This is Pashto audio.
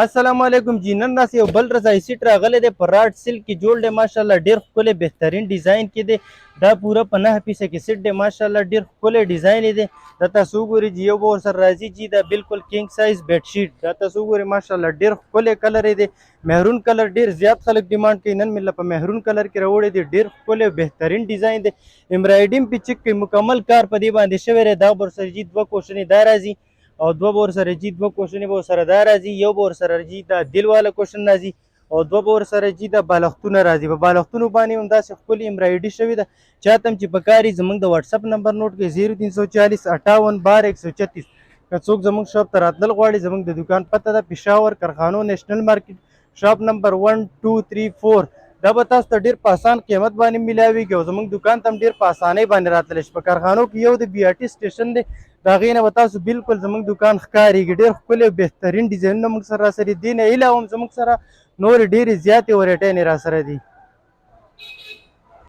السلام علیکم جی. نن داسې یو بل رضایي سیټ راغلی دی په راډ سلک کې جوړ دی ماشاءالله ډېر ښکلی بهترین ډیزاین کې دی. دا پوره په 9 پیسه کې سیټ دی ماشاءالله ډېر ښکلی ډیزاین دی. دا تاسو وګورئ جی یو به ورسره راځي جی دا بالکل کینګ سایز بیډ شیټ. دا تاسو وګورئ ماشاءالله ډېر ښکلی کلر دی. مهرون کلر ډېر زیات خلک ډیمانډ کوي. نن مې په مهرون کلر کې راوړی دی. ډېر ښکلی او بهترین ډیزاین دی. امبرایډینګ پې چک کوي مکمل کار په دې باندې شوی دی. دا به ورسره جي 2 کوشنې دا راځي او دوه به ورسره جي 2 کوشنې به ورسره دا راځي. یو به ورسره جي دا دل والا کوشن راځي او دوه به ورسره جي دا بالښتونه راځي. په بالښتونو باندې هم داسې ښکلې امبرایډري شوې ده. چاته هم چې پکار وي زموږ د واتساپ نمبر نوټ کړئ 0340 58 12 136. که څوک زموږ شاپ ته راتلل غواړي زموږ د دکان پته ده پېښور کارخانو نیشنل مارکیټ شاپ نمبر 1 2 3 4. دا به تاسو ته ډېر په اسان قیمت باندې میلاویږي او زموږ دکان ته هم ډېر په اسانۍ باندې راتلی شي. په کارخانو کې یو د بي آر ټي سټیشن دی. د هغې نه به تاسو بالکل زموږ دکان ښکارېږي. ډېر ښکلي او بهترین ډیزاینونه موږ سره راسره دي. نه علاوه هم زموږ سره نورې ډېرې زیاتې ورایټۍ راسره دي.